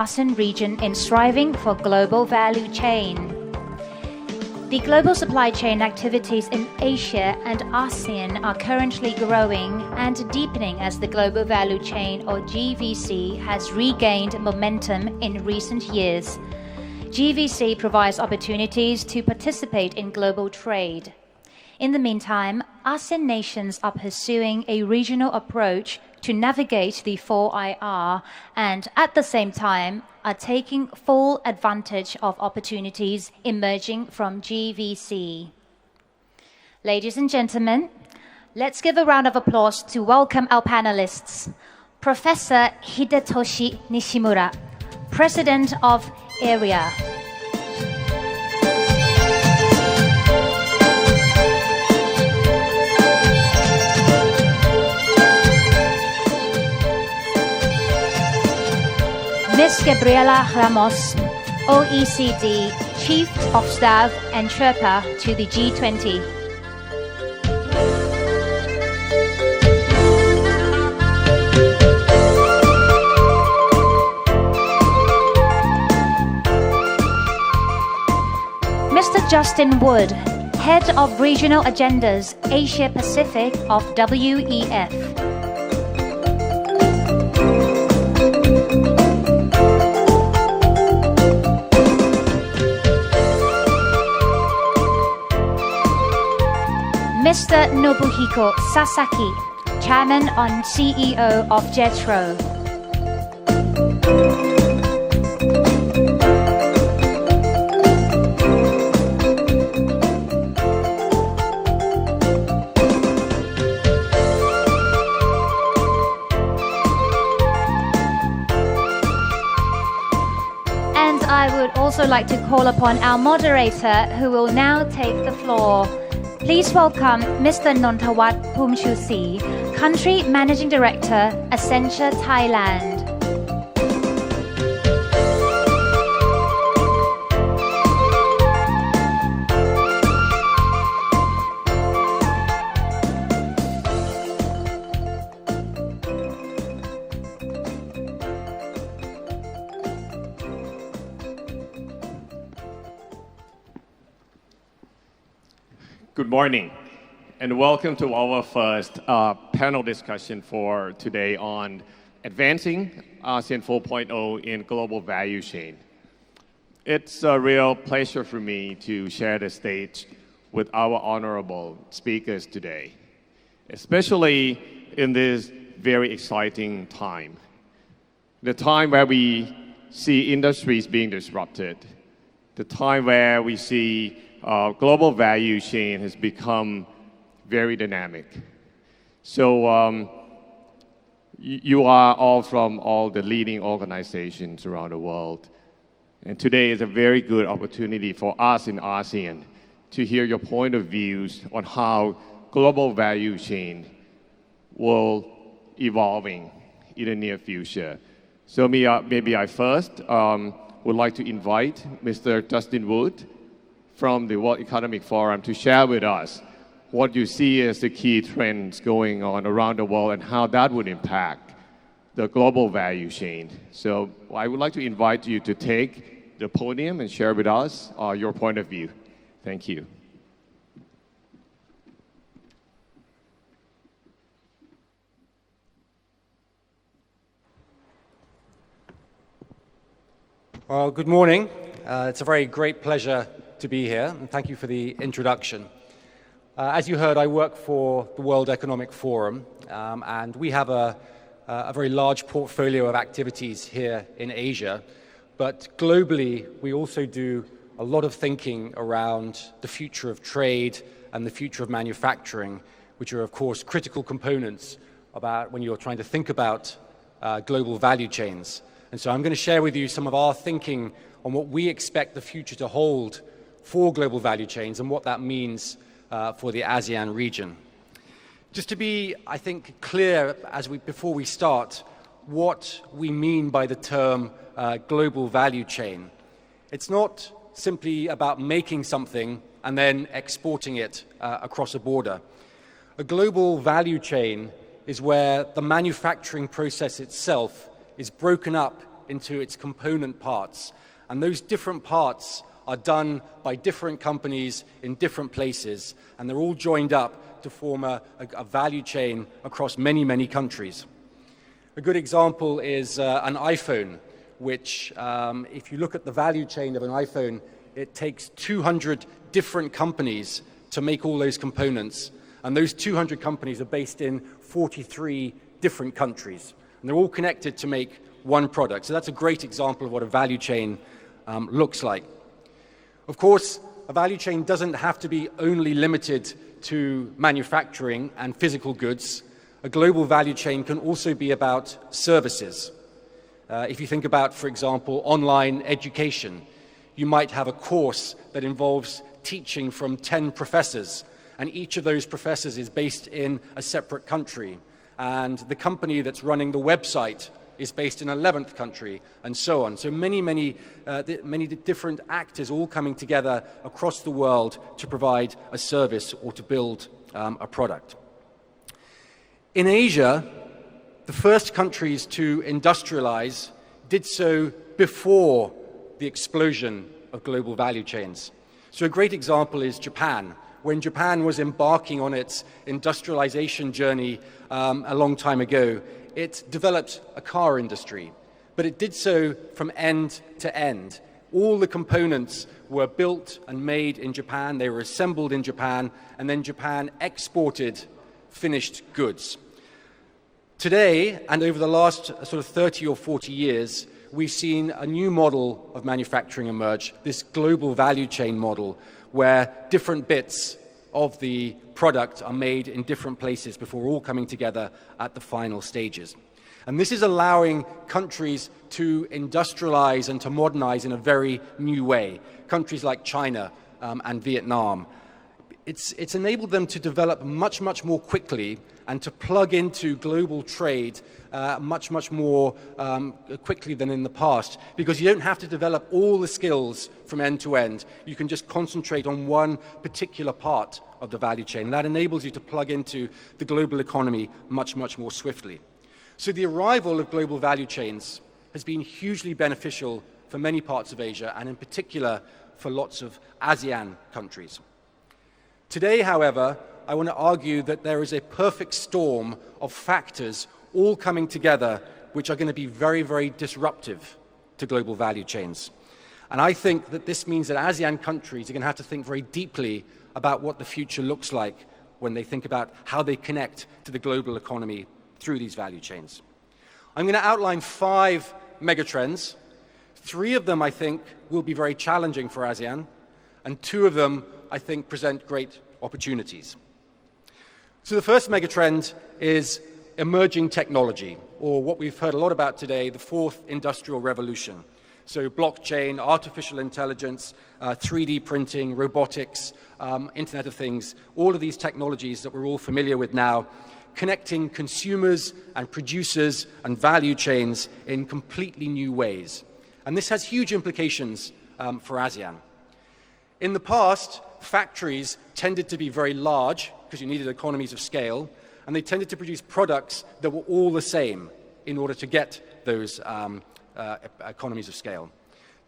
ASEAN region in striving for global value chain. The global supply chain activities in Asia and ASEAN are currently growing and deepening as the global value chain, or GVC, has regained momentum in recent years. GVC provides opportunities to participate in global trade. In the meantime, ASEAN nations are pursuing a regional approach to navigate the 4IR and at the same time are taking full advantage of opportunities emerging from GVC. Ladies and gentlemen, let's give a round of applause to welcome our panelists. Professor Hidetoshi Nishimura, President of ERIA. Ms. Gabriela Ramos, OECD Chief of Staff and Sherpa to the G20. Mr. Justin Wood, Head of Regional Agendas Asia Pacific of WEF. Mr. Nobuhiko Sasaki, Chairman and CEO of JETRO. And I would also like to call upon our moderator, who will now take the floor. Please welcome Mr. Nontawat Pumchusi, Country Managing Director, Accenture Thailand. Good morning, and welcome to our first panel discussion for today on Advancing ASEAN 4.0 in Global Value Chain. It's a real pleasure for me to share the stage with our honorable speakers today, especially in this very exciting time. The time where we see industries being disrupted, the time where we see global value chain has become very dynamic. So you are all from all the leading organizations around the world. And today is a very good opportunity for us in ASEAN to hear your point of views on how global value chain will evolving in the near future. So maybe I first would like to invite Mr. Justin Wood from the World Economic Forum to share with us what you see as the key trends going on around the world and how that would impact the global value chain. So I would like to invite you to take the podium and share with us your point of view. Thank you. Well, good morning. It's a very great pleasure to be here, and thank you for the introduction. As you heard, I work for the World Economic Forum, and we have a very large portfolio of activities here in Asia, but globally we also do a lot of thinking around the future of trade and the future of manufacturing, which are of course critical components about when you're trying to think about global value chains. And so I'm going to share with you some of our thinking on what we expect the future to hold for global value chains and what that means for the ASEAN region. Just to be, I think, clear before we start what we mean by the term global value chain. It's not simply about making something and then exporting it across a border. A global value chain is where the manufacturing process itself is broken up into its component parts. And those different parts are done by different companies in different places, and they're all joined up to form a value chain across many, many countries. A good example is an iPhone, which, if you look at the value chain of an iPhone, it takes 200 different companies to make all those components. And those 200 companies are based in 43 different countries. And they're all connected to make one product. So that's a great example of what a value chain looks like. Of course, a value chain doesn't have to be only limited to manufacturing and physical goods. A global value chain can also be about services. If you think about, for example, online education, you might have a course that involves teaching from 10 professors, and each of those professors is based in a separate country. And the company that's running the website is based in an 11th country, and so on. So many different actors all coming together across the world to provide a service or to build a product. In Asia, the first countries to industrialize did so before the explosion of global value chains. So a great example is Japan. When Japan was embarking on its industrialization journey a long time ago, it developed a car industry, but it did so from end to end. All the components were built and made in Japan, they were assembled in Japan, and then Japan exported finished goods. Today, and over the last sort of 30 or 40 years, we've seen a new model of manufacturing emerge, this global value chain model, where different bits of the product are made in different places before all coming together at the final stages. And this is allowing countries to industrialize and to modernize in a very new way. Countries like China and Vietnam. It's enabled them to develop much more quickly and to plug into global trade much more quickly than in the past, because you don't have to develop all the skills from end to end. You can just concentrate on one particular part of the value chain. That enables you to plug into the global economy much more swiftly. So the arrival of global value chains has been hugely beneficial for many parts of Asia, and in particular for lots of ASEAN countries. Today, however, I want to argue that there is a perfect storm of factors all coming together which are going to be very disruptive to global value chains. And I think that this means that ASEAN countries are going to have to think very deeply about what the future looks like when they think about how they connect to the global economy through these value chains. I'm going to outline 5 megatrends. 3 of them, I think, will be very challenging for ASEAN, and 2 of them, I think, present great opportunities. So the first megatrend is emerging technology, or what we've heard a lot about today, the 4th industrial revolution. So blockchain, artificial intelligence, 3D printing, robotics, Internet of Things, all of these technologies that we're all familiar with now, connecting consumers and producers and value chains in completely new ways. And this has huge implications for ASEAN. In the past, factories tended to be very large because you needed economies of scale, and they tended to produce products that were all the same in order to get those economies of scale.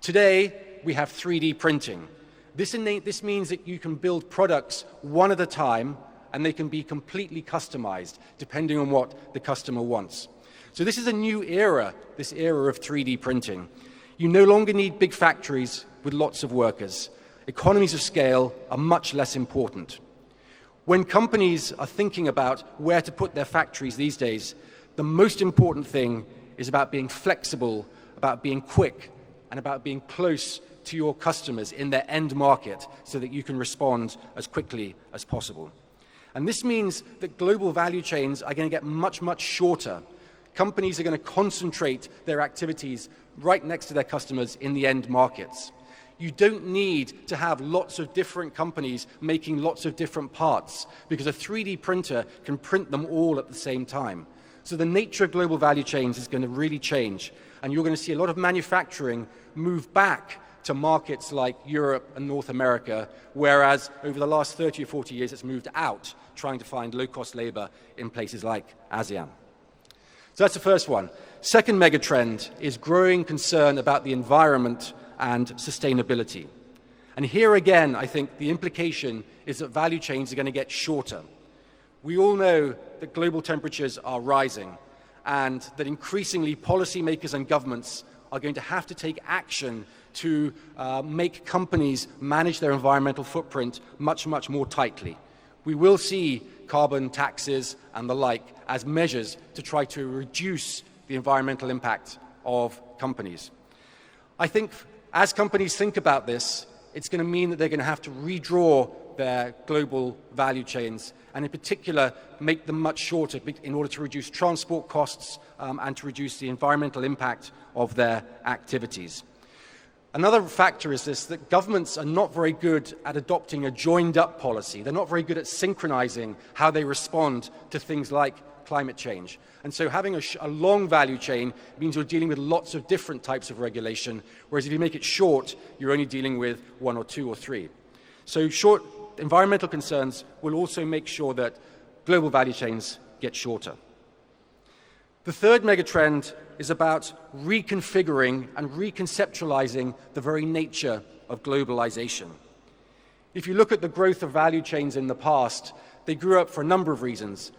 Today, we have 3D printing. This means that you can build products one at a time, and they can be completely customized depending on what the customer wants. So this is a new era, this era of 3D printing. You no longer need big factories with lots of workers. Economies of scale are much less important. When companies are thinking about where to put their factories these days, the most important thing is about being flexible, about being quick, and about being close to your customers in their end market so that you can respond as quickly as possible. And this means that global value chains are going to get much shorter. Companies are going to concentrate their activities right next to their customers in the end markets. You don't need to have lots of different companies making lots of different parts, because a 3D printer can print them all at the same time. So the nature of global value chains is going to really change, and you're going to see a lot of manufacturing move back to markets like Europe and North America, whereas over the last 30 or 40 years it's moved out, trying to find low-cost labor in places like ASEAN. So that's the first one. Second megatrend is growing concern about the environment and sustainability. And here again, I think the implication is that value chains are going to get shorter. We all know that global temperatures are rising and that increasingly policymakers and governments are going to have to take action to make companies manage their environmental footprint much, much more tightly. We will see carbon taxes and the like as measures to try to reduce the environmental impact of companies. I think as companies think about this, it's going to mean that they're going to have to redraw their global value chains and in particular make them much shorter in order to reduce transport costs and to reduce the environmental impact of their activities. Another factor is this, that governments are not very good at adopting a joined-up policy. They're not very good at synchronizing how they respond to things like climate change. And so having a long value chain means you're dealing with lots of different types of regulation, whereas if you make it short, you're only dealing with one or two or three. So short environmental concerns will also make sure that global value chains get shorter. The third megatrend is about reconfiguring and reconceptualizing the very nature of globalization. If you look at the growth of value chains in the past, they grew up for a number of reasons.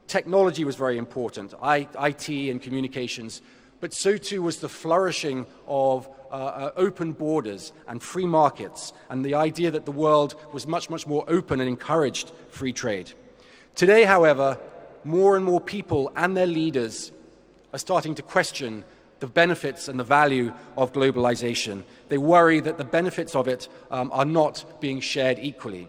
Technology was very important, IT and communications, but so too was the flourishing of open borders and free markets and the idea that the world was much, much more open and encouraged free trade. Today, however, more and more people and their leaders are starting to question the benefits and the value of globalization. They worry that the benefits of it are not being shared equally.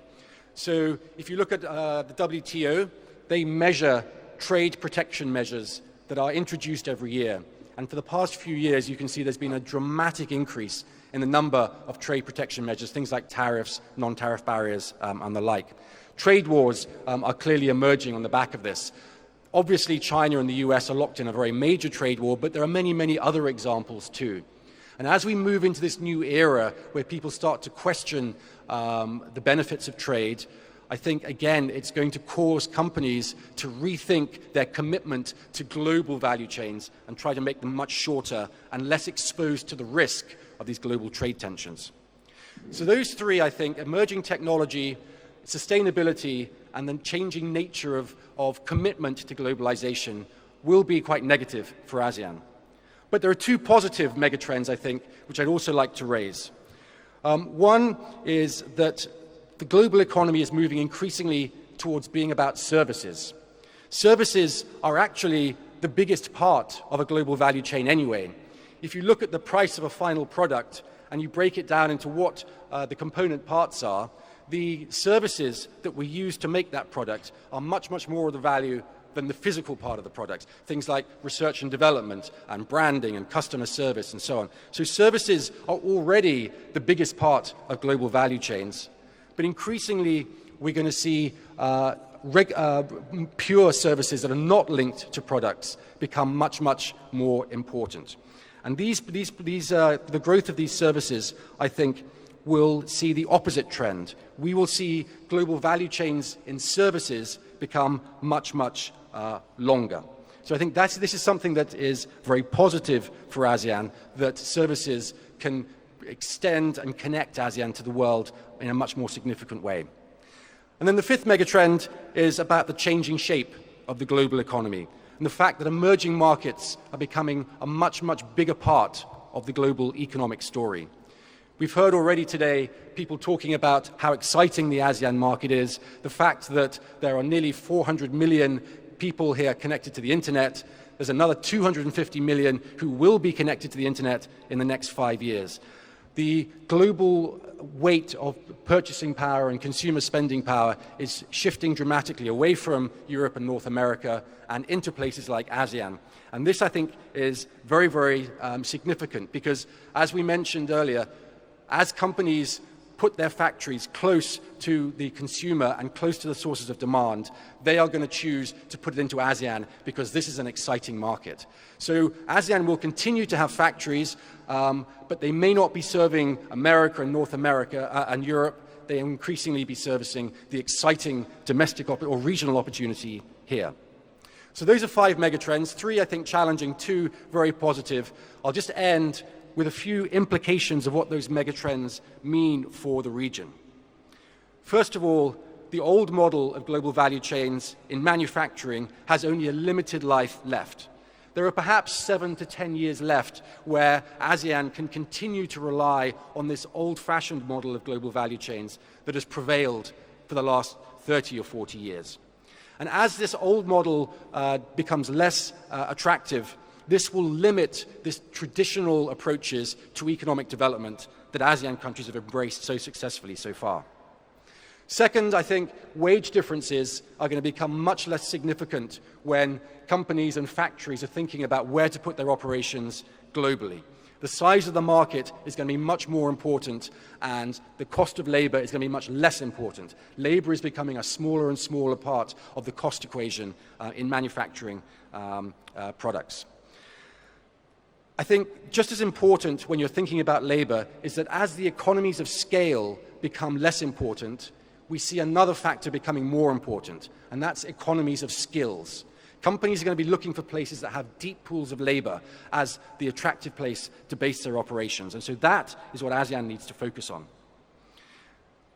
So if you look at the WTO, they measure trade protection measures that are introduced every year. And for the past few years, you can see there's been a dramatic increase in the number of trade protection measures, things like tariffs, non-tariff barriers, and the like. Trade wars are clearly emerging on the back of this. Obviously, China and the US are locked in a very major trade war, but there are many, many other examples too. And as we move into this new era where people start to question the benefits of trade, I think, again, it's going to cause companies to rethink their commitment to global value chains and try to make them much shorter and less exposed to the risk of these global trade tensions. So those three, I think, emerging technology, sustainability, and the changing nature of commitment to globalization will be quite negative for ASEAN. But there are two positive megatrends, I think, which I'd also like to raise. One is that the global economy is moving increasingly towards being about services. Services are actually the biggest part of a global value chain anyway. If you look at the price of a final product and you break it down into what the component parts are, the services that we use to make that product are much, much more of the value than the physical part of the product. Things like research and development and branding and customer service and so on. So services are already the biggest part of global value chains. But increasingly, we're going to see pure services that are not linked to products become much, much more important. And the growth of these services, I think, will see the opposite trend. We will see global value chains in services become much, much longer. So I think this is something that is very positive for ASEAN, that services can extend and connect ASEAN to the world in a much more significant way. And then the fifth megatrend is about the changing shape of the global economy and the fact that emerging markets are becoming a much, much bigger part of the global economic story. We've heard already today people talking about how exciting the ASEAN market is, the fact that there are nearly 400 million people here connected to the internet. There's another 250 million who will be connected to the internet in the next 5 years. The global weight of purchasing power and consumer spending power is shifting dramatically away from Europe and North America and into places like ASEAN. And this, I think, is very, very significant because, as we mentioned earlier, as companies put their factories close to the consumer and close to the sources of demand, they are going to choose to put it into ASEAN because this is an exciting market. So ASEAN will continue to have factories, but they may not be serving America and North America and Europe. They will increasingly be servicing the exciting domestic or regional opportunity here. So those are 5 megatrends, 3 I think challenging, 2 very positive. I'll just end with a few implications of what those megatrends mean for the region. First of all, the old model of global value chains in manufacturing has only a limited life left. There are perhaps 7 to 10 years left where ASEAN can continue to rely on this old-fashioned model of global value chains that has prevailed for the last 30 or 40 years. And as this old model becomes less attractive, this will limit these traditional approaches to economic development that ASEAN countries have embraced so successfully so far. Second, I think wage differences are going to become much less significant when companies and factories are thinking about where to put their operations globally. The size of the market is going to be much more important, and the cost of labor is going to be much less important. Labor is becoming a smaller and smaller part of the cost equation in manufacturing products. I think just as important when you're thinking about labor is that as the economies of scale become less important, we see another factor becoming more important, and that's economies of skills. Companies are going to be looking for places that have deep pools of labor as the attractive place to base their operations, and so that is what ASEAN needs to focus on.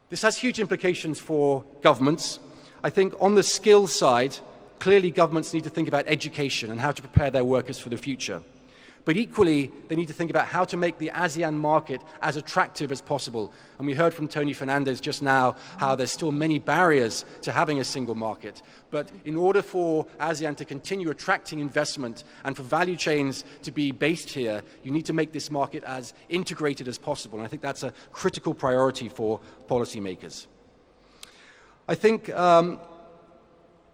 This has huge implications for governments. I think on the skills side, clearly governments need to think about education and how to prepare their workers for the future. But equally, they need to think about how to make the ASEAN market as attractive as possible. And we heard from Tony Fernandez just now how there's still many barriers to having a single market. But in order for ASEAN to continue attracting investment and for value chains to be based here, you need to make this market as integrated as possible. And I think that's a critical priority for policymakers. I think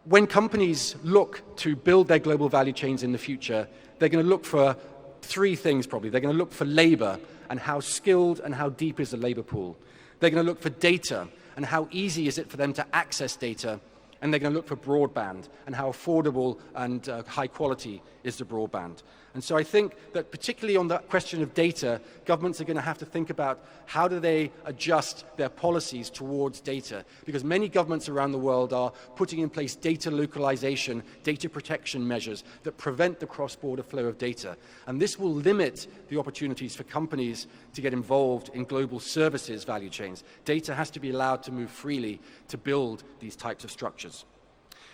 when companies look to build their global value chains in the future, they're going to look for 3 things probably. They're going to look for labor and how skilled and how deep is the labor pool. They're going to look for data and how easy is it for them to access data. And they're going to look for broadband and how affordable and high quality is the broadband. And so I think that particularly on that question of data, governments are going to have to think about how do they adjust their policies towards data, because many governments around the world are putting in place data localization, data protection measures that prevent the cross-border flow of data. And this will limit the opportunities for companies to get involved in global services value chains. Data has to be allowed to move freely to build these types of structures.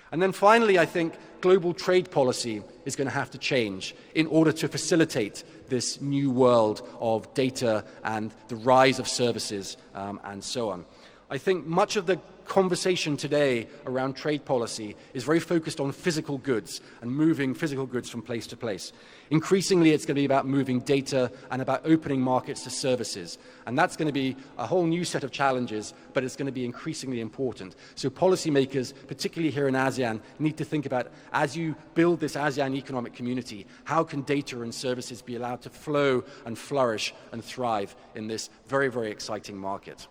And then finally, I think global trade policy is going to have to change in order to facilitate this new world of data and the rise of services and so on. I think much of the conversation today around trade policy is very focused on physical goods and moving physical goods from place to place. Increasingly, it's going to be about moving data and about opening markets to services. And that's going to be a whole new set of challenges, but it's going to be increasingly important. So policymakers, particularly here in ASEAN, need to think about, as you build this ASEAN economic community, how can data and services be allowed to flow and flourish and thrive in this very, very exciting market.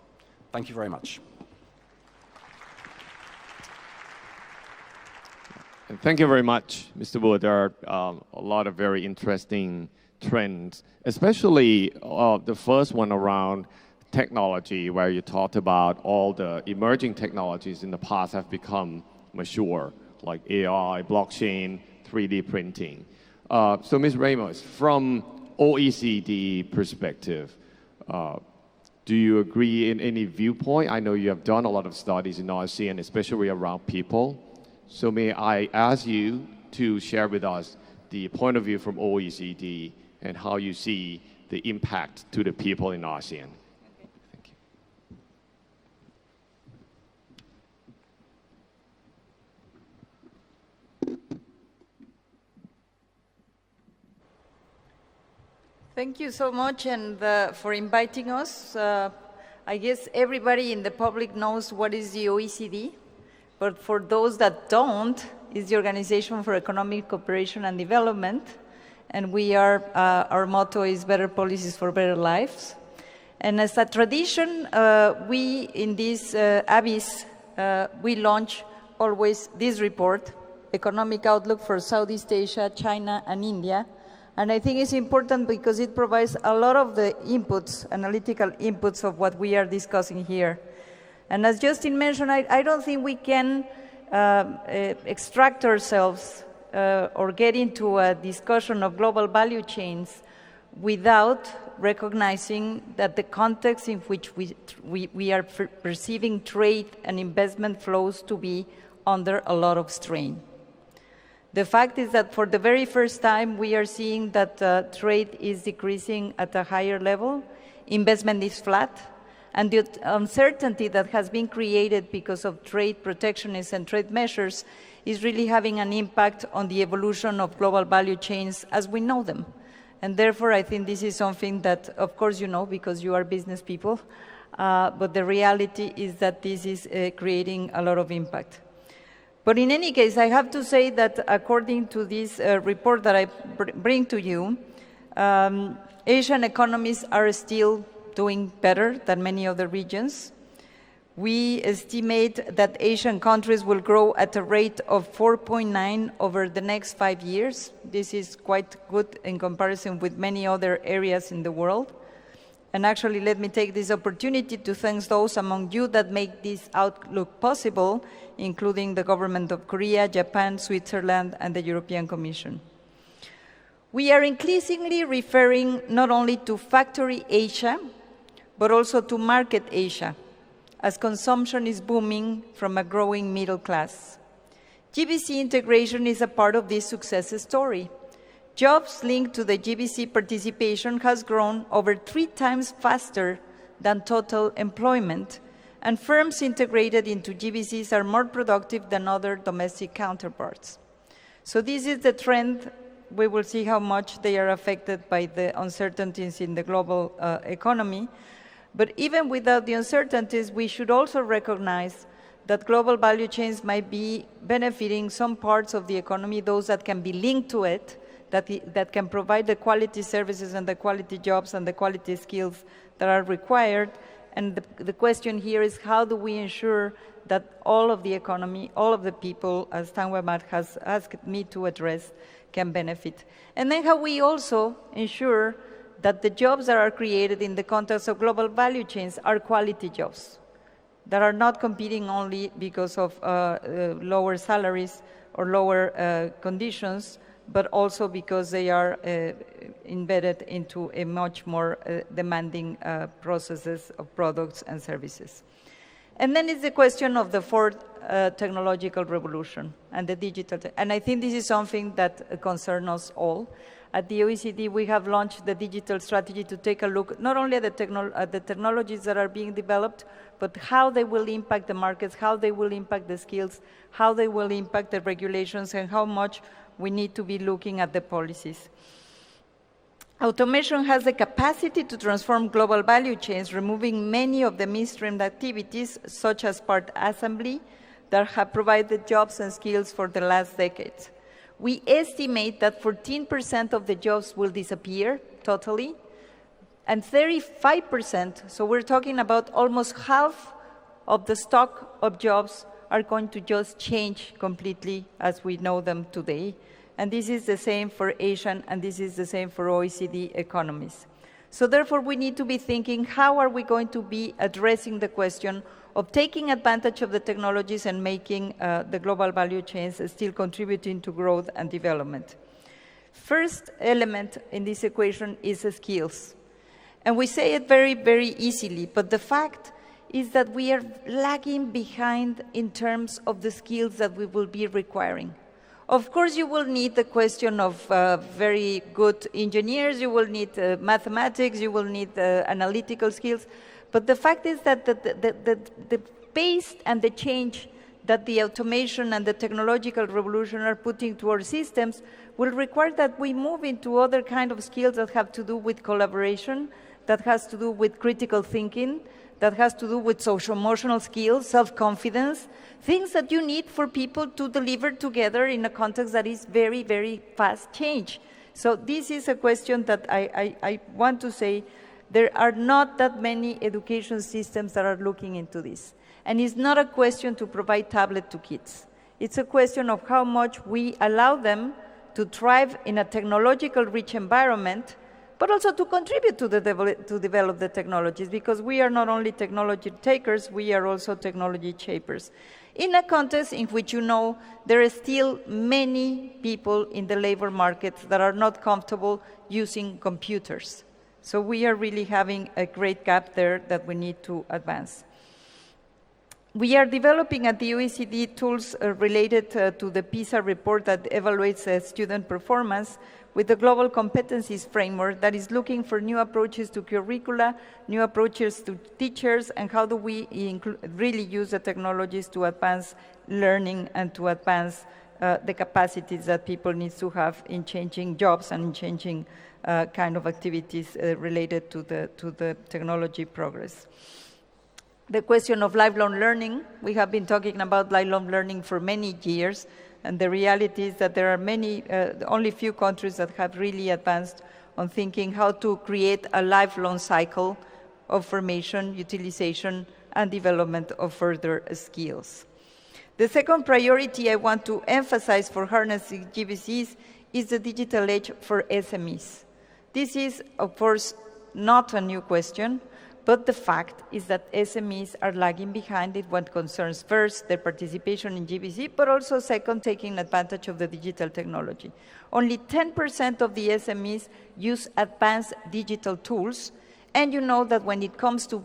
Thank you very much. And thank you very much, Mr. Wood. There are a lot of very interesting trends, especially the first one around technology, where you talked about all the emerging technologies in the past have become mature, like AI, blockchain, 3D printing. So Ms. Ramos, from OECD perspective, do you agree in any viewpoint? I know you have done a lot of studies in ASEAN, especially around people. So may I ask you to share with us the point of view from OECD and how you see the impact to the people in ASEAN? Thank you. Thank you so much and for inviting us. I guess everybody in the public knows what is the OECD. But for those that don't, it's the Organization for Economic Cooperation and Development. And we are, our motto is Better Policies for Better Lives. And as a tradition, we in this ABIS, we launch always this report, Economic Outlook for Southeast Asia, China, and India. And I think it's important because it provides a lot of the inputs, analytical inputs of what we are discussing here. And as Justin mentioned, I don't think we can extract ourselves or get into a discussion of global value chains without recognizing that the context in which we are perceiving trade and investment flows to be under a lot of strain. The fact is that for the very first time, we are seeing that trade is decreasing at a higher level, investment is flat, and the uncertainty that has been created because of trade protectionists and trade measures is really having an impact on the evolution of global value chains as we know them. And therefore, I think this is something that, of course, you know, because you are business people, but the reality is that this is creating a lot of impact. But in any case, I have to say that according to this report that I bring to you, Asian economies are still doing better than many other regions. We estimate that Asian countries will grow at a rate of 4.9 over the next 5 years. This is quite good in comparison with many other areas in the world. And actually, let me take this opportunity to thank those among you that make this outlook possible, including the government of Korea, Japan, Switzerland, and the European Commission. We are increasingly referring not only to factory Asia, but also to market Asia, as consumption is booming from a growing middle class. GBC integration is a part of this success story. Jobs linked to the GBC participation has grown over 3 times faster than total employment, and firms integrated into GBCs are more productive than other domestic counterparts. So this is the trend. We will see how much they are affected by the uncertainties in the global economy. But even without the uncertainties, we should also recognize that global value chains might be benefiting some parts of the economy, those that can be linked to it, that can provide the quality services and the quality jobs and the quality skills that are required. And the question here is, how do we ensure that all of the economy, all of the people, as Tangwamat has asked me to address, can benefit? And then how we also ensure that the jobs that are created in the context of global value chains are quality jobs that are not competing only because of lower salaries or lower conditions, but also because they are embedded into a much more demanding processes of products and services. And then it's the question of the fourth technological revolution and the digital. And I think this is something that concerns us all. At the OECD, we have launched the digital strategy to take a look not only at the technologies that are being developed, but how they will impact the markets, how they will impact the skills, how they will impact the regulations, and how much we need to be looking at the policies. Automation has the capacity to transform global value chains, removing many of the mainstream activities, such as part assembly, that have provided jobs and skills for the last decades. We estimate that 14% of the jobs will disappear totally, and 35%, so we're talking about almost half of the stock of jobs are going to just change completely as we know them today. And this is the same for Asian, and this is the same for OECD economies. So therefore, we need to be thinking, how are we going to be addressing the question of taking advantage of the technologies and making the global value chains still contributing to growth and development? First element in this equation is skills. And we say it very, very easily, but the fact is that we are lagging behind in terms of the skills that we will be requiring. Of course, you will need the question of very good engineers, you will need mathematics, you will need analytical skills, but the fact is that the pace and the change that the automation and the technological revolution are putting to our systems will require that we move into other kind of skills that have to do with collaboration, that has to do with critical thinking, that has to do with social-emotional skills, self-confidence, things that you need for people to deliver together in a context that is very, very fast change. So this is a question that I want to say, there are not that many education systems that are looking into this. And it's not a question to provide tablet to kids. It's a question of how much we allow them to thrive in a technological rich environment, but also to contribute to develop the technologies, because we are not only technology takers, we are also technology shapers. In a context in which, you know, there are still many people in the labor market that are not comfortable using computers. So we are really having a great gap there that we need to advance. We are developing at the OECD tools related to the PISA report that evaluates student performance with the global competencies framework that is looking for new approaches to curricula, new approaches to teachers, and how do we really use the technologies to advance learning and to advance the capacities that people need to have in changing jobs and in changing kind of activities related to the technology progress. The question of lifelong learning, we have been talking about lifelong learning for many years, and the reality is that there are only few countries that have really advanced on thinking how to create a lifelong cycle of formation, utilization, and development of further skills. The second priority I want to emphasize for harnessing GBCs is the digital age for SMEs. This is, of course, not a new question, but the fact is that SMEs are lagging behind in what concerns first their participation in GBC, but also second, taking advantage of the digital technology. Only 10% of the SMEs use advanced digital tools, and you know that when it comes to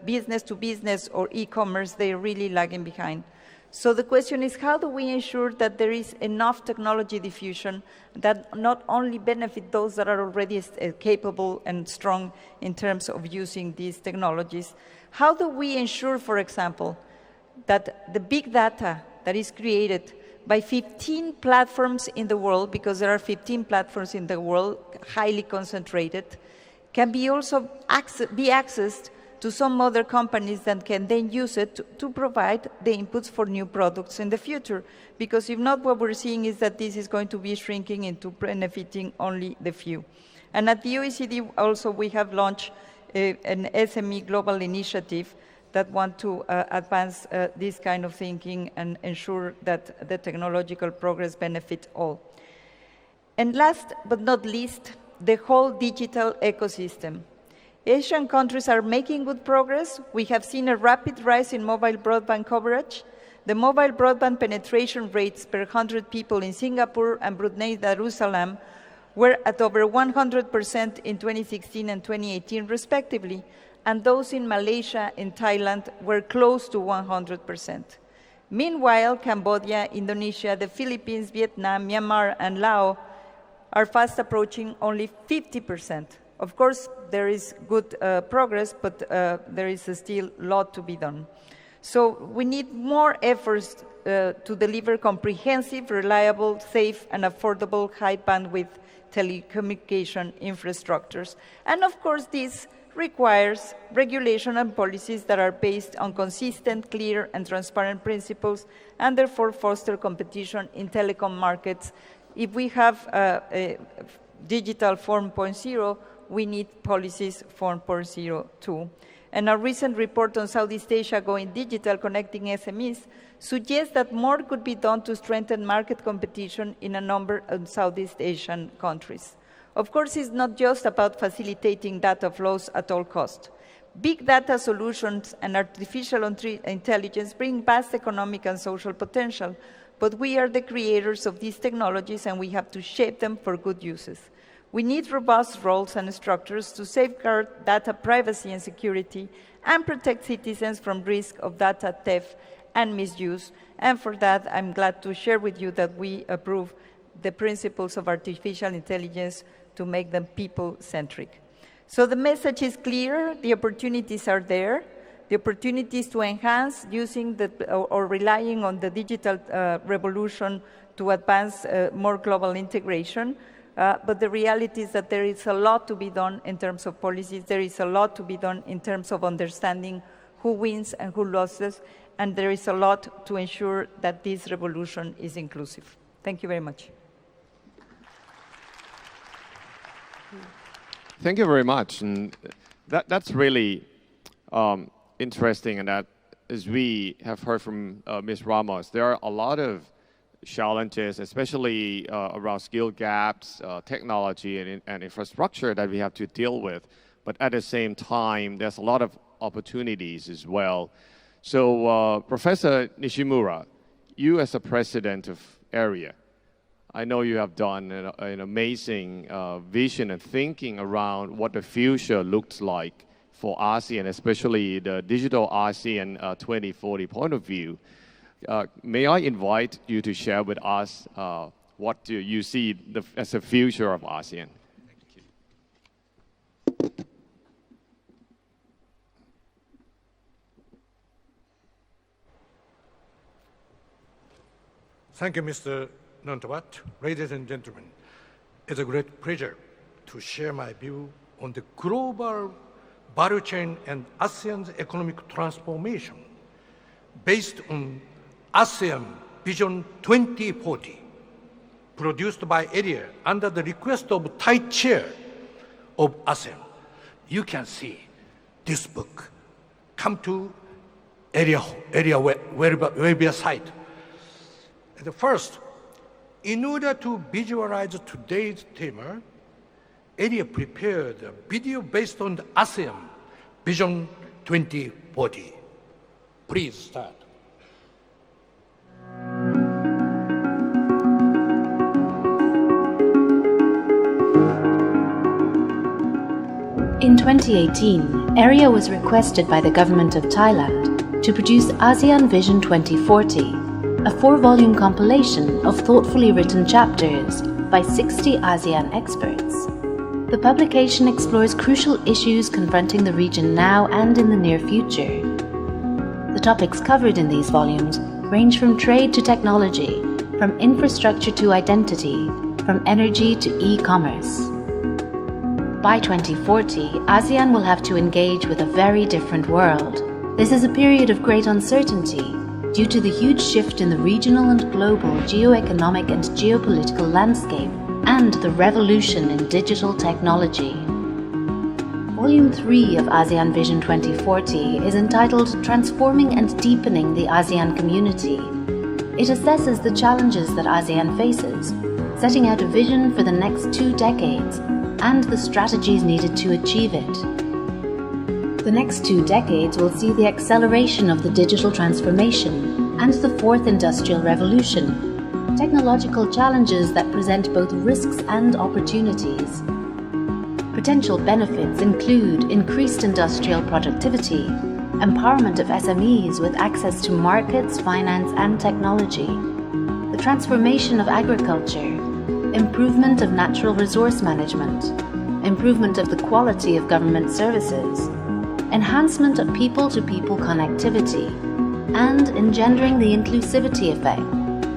business or e-commerce, they are really lagging behind. So the question is, how do we ensure that there is enough technology diffusion that not only benefit those that are already capable and strong in terms of using these technologies? How do we ensure, for example, that the big data that is created by 15 platforms in the world, because there are 15 platforms in the world, highly concentrated, can be also be accessed to some other companies that can then use it to provide the inputs for new products in the future. Because if not, what we're seeing is that this is going to be shrinking into benefiting only the few. And at the OECD also, we have launched an SME global initiative that want to advance this kind of thinking and ensure that the technological progress benefits all. And last but not least, the whole digital ecosystem. Asian countries are making good progress. We have seen a rapid rise in mobile broadband coverage. The mobile broadband penetration rates per 100 people in Singapore and Brunei Darussalam were at over 100% in 2016 and 2018 respectively, and those in Malaysia and Thailand were close to 100%. Meanwhile, Cambodia, Indonesia, the Philippines, Vietnam, Myanmar, and Laos are fast approaching only 50%. Of course, there is good progress, but there is still a lot to be done. So we need more efforts to deliver comprehensive, reliable, safe, and affordable high-bandwidth telecommunication infrastructures. And of course, this requires regulation and policies that are based on consistent, clear, and transparent principles, and therefore foster competition in telecom markets. If we have a digital 4.0, we need policies 4.0 too. And a recent report on Southeast Asia going digital, connecting SMEs, suggests that more could be done to strengthen market competition in a number of Southeast Asian countries. Of course, it's not just about facilitating data flows at all costs. Big data solutions and artificial intelligence bring vast economic and social potential, but we are the creators of these technologies and we have to shape them for good uses. We need robust roles and structures to safeguard data privacy and security and protect citizens from risk of data theft and misuse. And for that, I'm glad to share with you that we approve the principles of artificial intelligence to make them people-centric. So the message is clear, the opportunities are there, the opportunities to enhance using or relying on the digital revolution to advance more global integration. But the reality is that there is a lot to be done in terms of policies. There is a lot to be done in terms of understanding who wins and who loses. And there is a lot to ensure that this revolution is inclusive. Thank you very much. Thank you very much. And that's really interesting. And that, as we have heard from Ms. Ramos, there are a lot of challenges, especially around skill gaps, technology and infrastructure that we have to deal with. But at the same time, there's a lot of opportunities as well. So Professor Nishimura, you as a president of ERIA, I know you have done an amazing vision and thinking around what the future looks like for ASEAN, especially the digital ASEAN 2040 point of view. May I invite you to share with us what do you see as the future of ASEAN? Thank you, Mr. Nontawat. Ladies and gentlemen, it's a great pleasure to share my view on the global value chain and ASEAN's economic transformation based on ASEAN Vision 2040, produced by ERIA under the request of Thai Chair of ASEAN. You can see this book. Come to ERIA web site. And first, in order to visualize today's theme, ERIA prepared a video based on the ASEAN Vision 2040. Please start. In 2018, ERIA was requested by the government of Thailand to produce ASEAN Vision 2040, a 4-volume compilation of thoughtfully written chapters by 60 ASEAN experts. The publication explores crucial issues confronting the region now and in the near future. The topics covered in these volumes range from trade to technology, from infrastructure to identity, from energy to e-commerce. By 2040, ASEAN will have to engage with a very different world. This is a period of great uncertainty due to the huge shift in the regional and global geo-economic and geopolitical landscape and the revolution in digital technology. Volume 3 of ASEAN Vision 2040 is entitled Transforming and Deepening the ASEAN Community. It assesses the challenges that ASEAN faces, setting out a vision for the next 2 decades and the strategies needed to achieve it. The next 2 decades will see the acceleration of the digital transformation and the 4th industrial revolution, technological challenges that present both risks and opportunities. Potential benefits include increased industrial productivity, empowerment of SMEs with access to markets, finance, and technology, the transformation of agriculture, improvement of natural resource management, improvement of the quality of government services, enhancement of people-to-people connectivity, and engendering the inclusivity effect,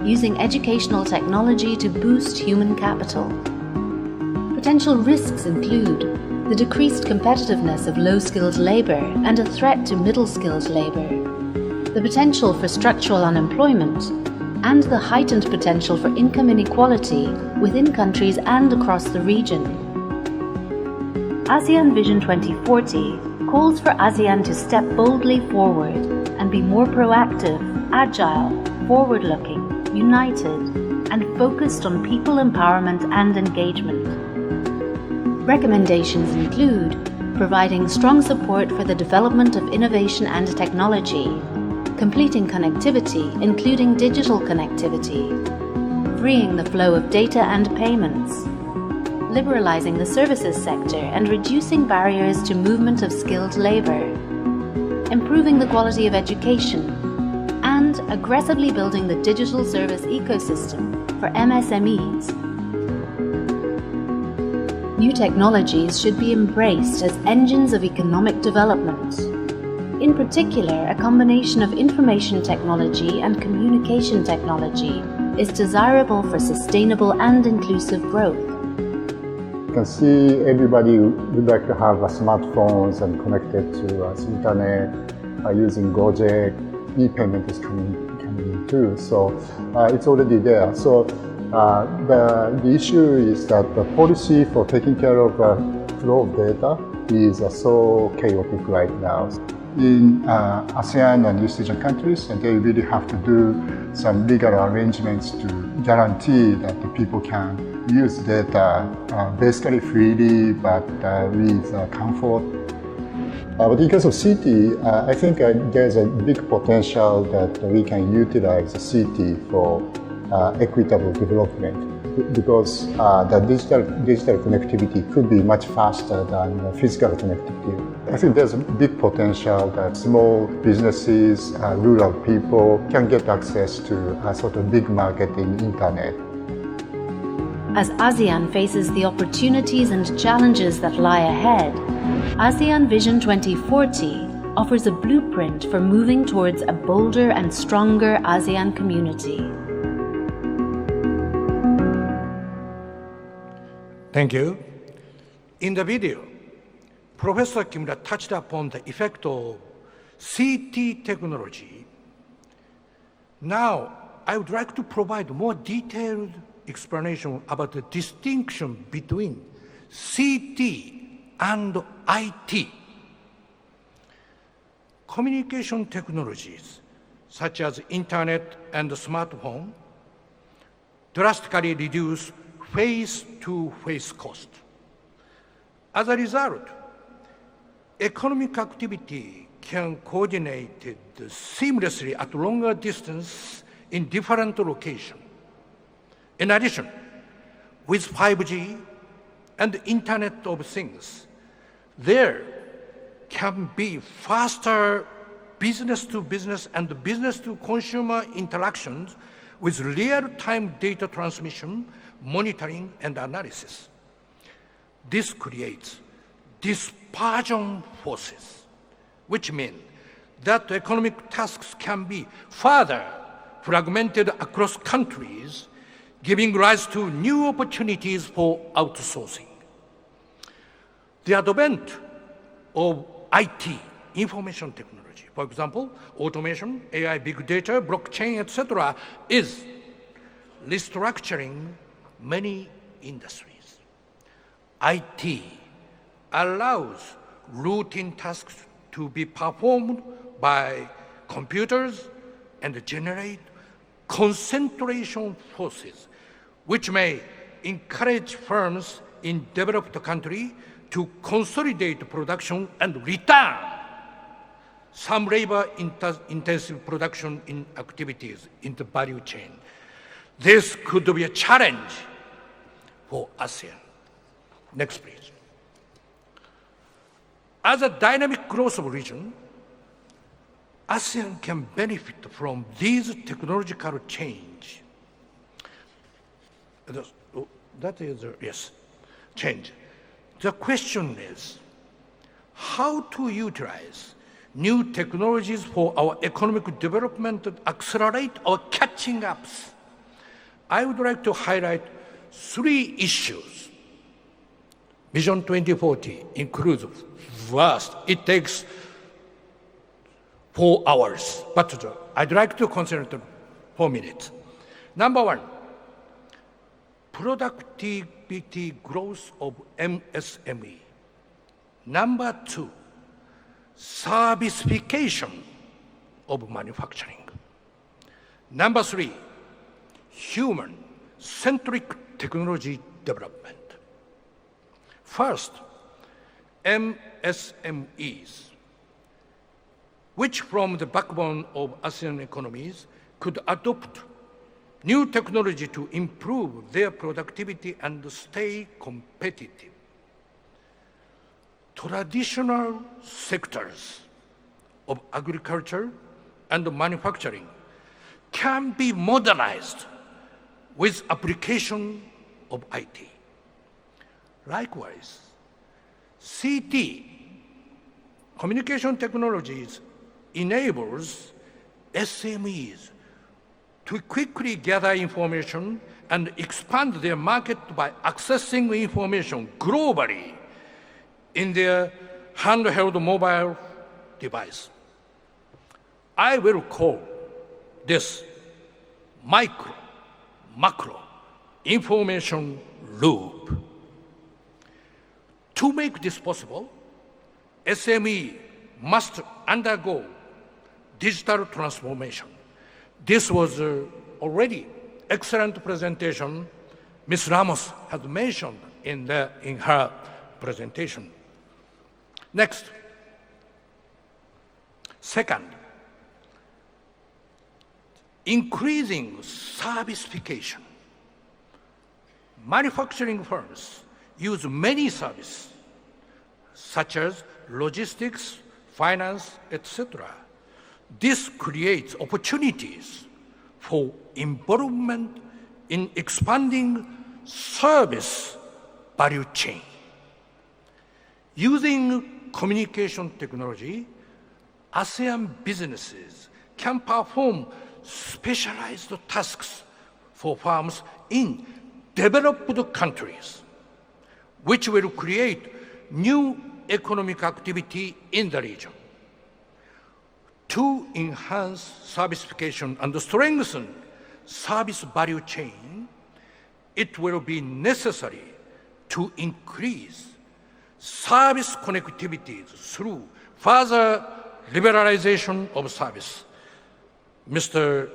using educational technology to boost human capital. Potential risks include the decreased competitiveness of low-skilled labor and a threat to middle-skilled labor, the potential for structural unemployment, and the heightened potential for income inequality within countries and across the region. ASEAN Vision 2040 calls for ASEAN to step boldly forward and be more proactive, agile, forward-looking, united, and focused on people empowerment and engagement. Recommendations include providing strong support for the development of innovation and technology, completing connectivity, including digital connectivity, freeing the flow of data and payments, liberalizing the services sector and reducing barriers to movement of skilled labor, improving the quality of education, and aggressively building the digital service ecosystem for MSMEs. New technologies should be embraced as engines of economic development. In particular, a combination of information technology and communication technology is desirable for sustainable and inclusive growth. You can see everybody would like to have smartphones and connected to the internet using Gojek. E-payment is coming in too, so it's already there. So the issue is that the policy for taking care of flow of data is so chaotic right now. in ASEAN and East Asian countries, and they really have to do some legal arrangements to guarantee that the people can use data basically freely but with comfort. But in case of CT, I think there's a big potential that we can utilize the CT for equitable development, because the digital connectivity could be much faster than physical connectivity. I think there's a big potential that small businesses, rural people can get access to a sort of big market in internet. As ASEAN faces the opportunities and challenges that lie ahead, ASEAN Vision 2040 offers a blueprint for moving towards a bolder and stronger ASEAN community. Thank you. In the video, Professor Kimura touched upon the effect of CT technology. Now, I would like to provide more detailed explanation about the distinction between CT and IT. Communication technologies, such as internet and smartphone, drastically reduce face-to-face cost. As a result, economic activity can coordinate seamlessly at longer distance in different locations. In addition, with 5G and Internet of Things, there can be faster business-to-business and business-to-consumer interactions with real-time data transmission, monitoring, and analysis. This creates dispersion forces, which mean that economic tasks can be further fragmented across countries, giving rise to new opportunities for outsourcing. The advent of IT, information technology, for example, automation, AI, big data, blockchain, etc., is restructuring many industries. IT allows routine tasks to be performed by computers and generate concentration forces, which may encourage firms in developed countries to consolidate production and return some labor-intensive production in activities in the value chain. This could be a challenge for ASEAN. Next, please. As a dynamic growth region, ASEAN can benefit from these technological change. That is, yes, change. The question is how to utilize new technologies for our economic development and accelerate our catching ups. I would like to highlight 3 issues. Vision 2040 includes vast. It takes 4 hours, but I'd like to concentrate 4 minutes. Number 1, productivity growth of MSME. Number 2, servicification of manufacturing. Number 3, human-centric technology development. First, MSMEs, which form the backbone of ASEAN economies, could adopt new technology to improve their productivity and stay competitive. Traditional sectors of agriculture and manufacturing can be modernized with application of IT. Likewise, CT, communication technologies, enables SMEs to quickly gather information and expand their market by accessing information globally in their handheld mobile device. I will call this macro information loop. To make this possible, SME must undergo digital transformation. This was already excellent presentation Ms. Ramos had mentioned in her presentation. Next. Second, increasing servicification. Manufacturing firms use many services, such as logistics, finance, etc. This creates opportunities for involvement in expanding service value chain. Using communication technology, ASEAN businesses can perform specialized tasks for firms in developed countries, which will create new economic activity in the region. To enhance servicification and strengthen service value chain, it will be necessary to increase service connectivities through further liberalization of service. Mr.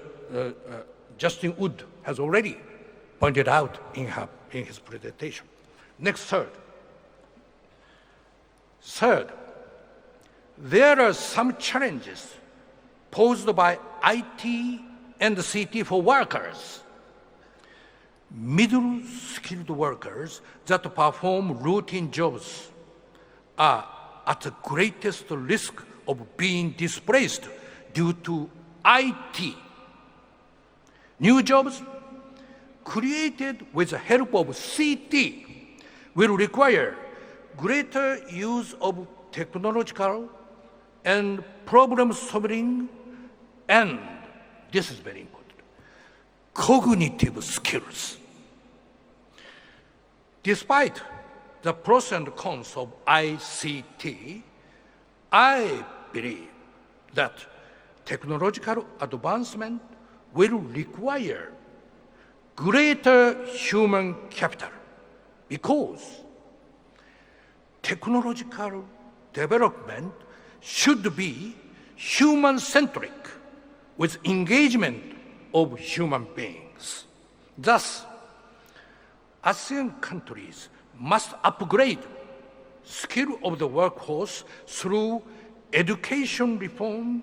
Justin Wood has already pointed out in his presentation. Next, third, there are some challenges posed by IT and CT for workers. Middle-skilled workers that perform routine jobs are at the greatest risk of being displaced due to IT. New jobs created with the help of CT will require greater use of technological and problem solving, and this is very important, cognitive skills. Despite the pros and cons of ICT, I believe that technological advancement will require greater human capital because technological development should be human-centric with engagement of human beings. Thus, ASEAN countries must upgrade skill of the workforce through education reform,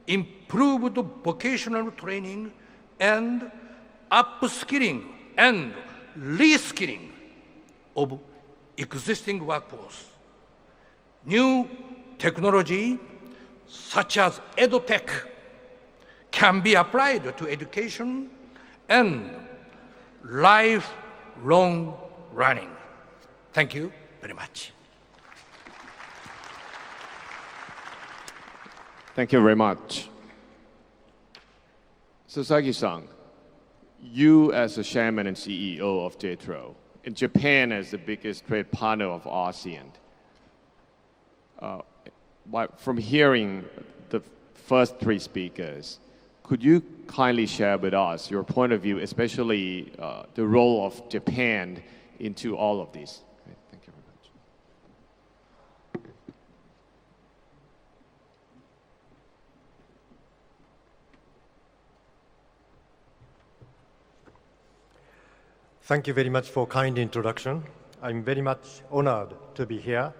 improved vocational training, and upskilling and reskilling of existing workforce. New technology such as edtech can be applied to education and lifelong learning. Thank you very much. Thank you very much. Sasaki-san, you as the chairman and CEO of JETRO, in Japan as the biggest trade partner of ASEAN, from hearing the first three speakers, could you kindly share with us your point of view, especially the role of Japan into all of this? Okay, thank you very much. Thank you very much for kind introduction. I'm very much honored to be here.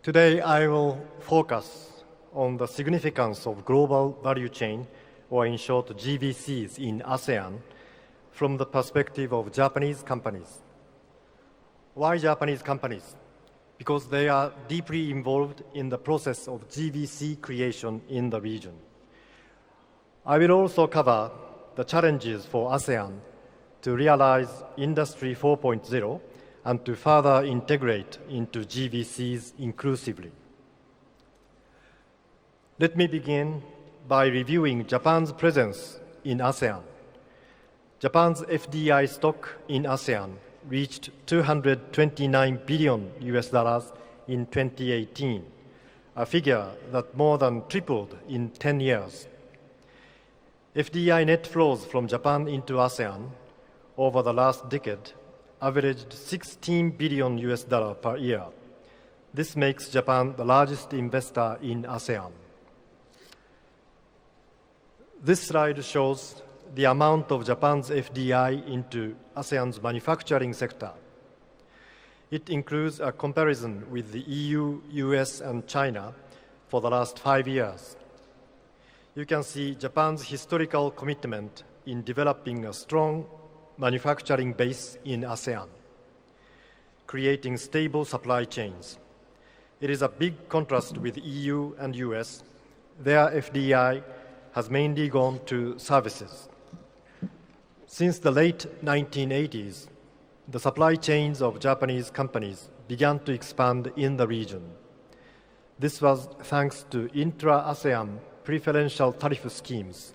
Today, I will focus on the significance of global value chain, or in short, GVCs in ASEAN, from the perspective of Japanese companies. Why Japanese companies? Because they are deeply involved in the process of GVC creation in the region. I will also cover the challenges for ASEAN to realize Industry 4.0 and to further integrate into GVCs inclusively. Let me begin by reviewing Japan's presence in ASEAN. Japan's FDI stock in ASEAN reached $229 billion in 2018, a figure that more than tripled in 10 years. FDI net flows from Japan into ASEAN over the last decade averaged $16 billion per year. This makes Japan the largest investor in ASEAN. This slide shows the amount of Japan's FDI into ASEAN's manufacturing sector. It includes a comparison with the EU, US, and China for the last 5 years. You can see Japan's historical commitment in developing a strong manufacturing base in ASEAN, creating stable supply chains. It is a big contrast with EU and US. Their FDI has mainly gone to services. Since the late 1980s, the supply chains of Japanese companies began to expand in the region. This was thanks to intra-ASEAN preferential tariff schemes.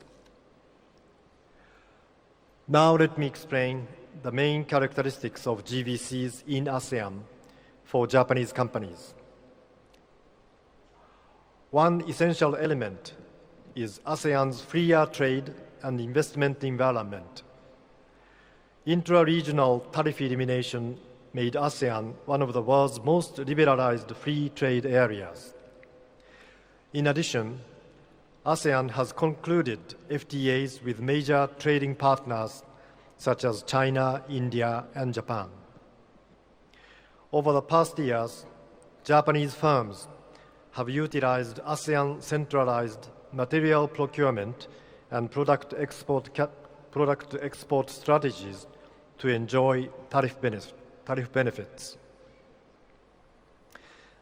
Now let me explain the main characteristics of GVCs in ASEAN for Japanese companies. One essential element is ASEAN's freer trade and investment environment. Intra-regional tariff elimination made ASEAN one of the world's most liberalized free trade areas. In addition, ASEAN has concluded FTAs with major trading partners such as China, India, and Japan. Over the past years, Japanese firms have utilized ASEAN centralized material procurement and product export strategies to enjoy tariff benefits.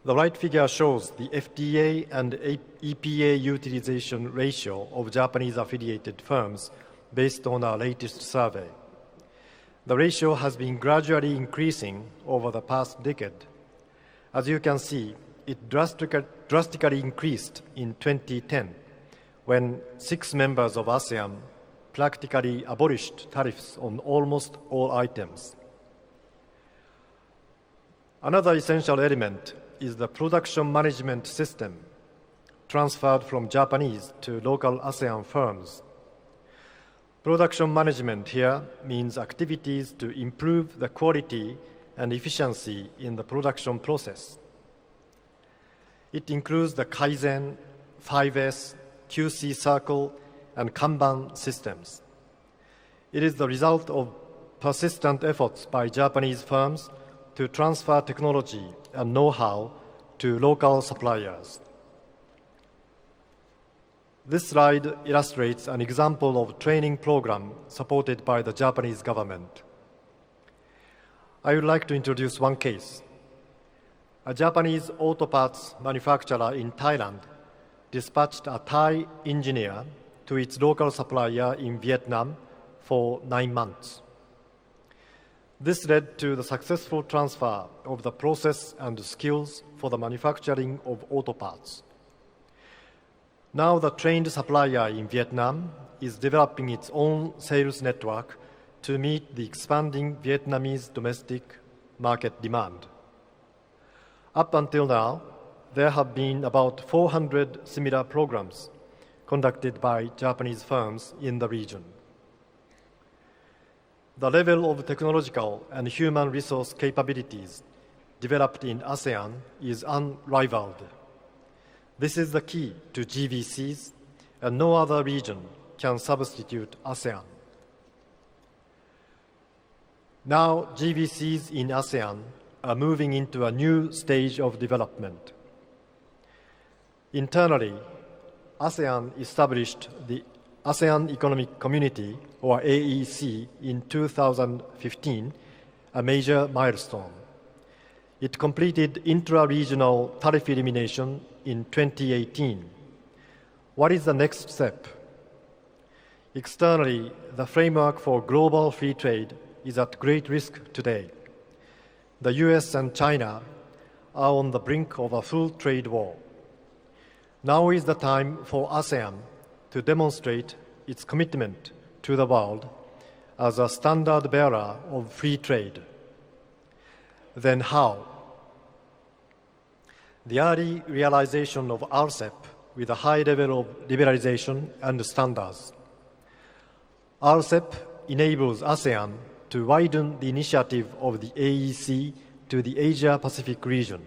The right figure shows the FTA and EPA utilization ratio of Japanese affiliated firms based on our latest survey. The ratio has been gradually increasing over the past decade. As you can see, it drastically increased in 2010 when 6 members of ASEAN practically abolished tariffs on almost all items. Another essential element is the production management system transferred from Japanese to local ASEAN firms. Production management here means activities to improve the quality and efficiency in the production process. It includes the Kaizen, 5S, QC Circle, and Kanban systems. It is the result of persistent efforts by Japanese firms to transfer technology and know-how to local suppliers. This slide illustrates an example of a training program supported by the Japanese government. I would like to introduce one case. A Japanese auto parts manufacturer in Thailand dispatched a Thai engineer to its local supplier in Vietnam for 9 months. This led to the successful transfer of the process and skills for the manufacturing of auto parts. Now the trained supplier in Vietnam is developing its own sales network to meet the expanding Vietnamese domestic market demand. Up until now, there have been about 400 similar programs conducted by Japanese firms in the region. The level of technological and human resource capabilities developed in ASEAN is unrivaled. This is the key to GVCs, and no other region can substitute ASEAN. Now, GVCs in ASEAN are moving into a new stage of development. Internally, ASEAN established the ASEAN Economic Community, or AEC, in 2015, a major milestone. It completed intra-regional tariff elimination in 2018. What is the next step? Externally, the framework for global free trade is at great risk today. The US and China are on the brink of a full trade war. Now is the time for ASEAN to demonstrate its commitment to the world as a standard bearer of free trade. Then how? The early realization of RCEP with a high level of liberalization and standards. RCEP enables ASEAN to widen the initiative of the AEC to the Asia-Pacific region.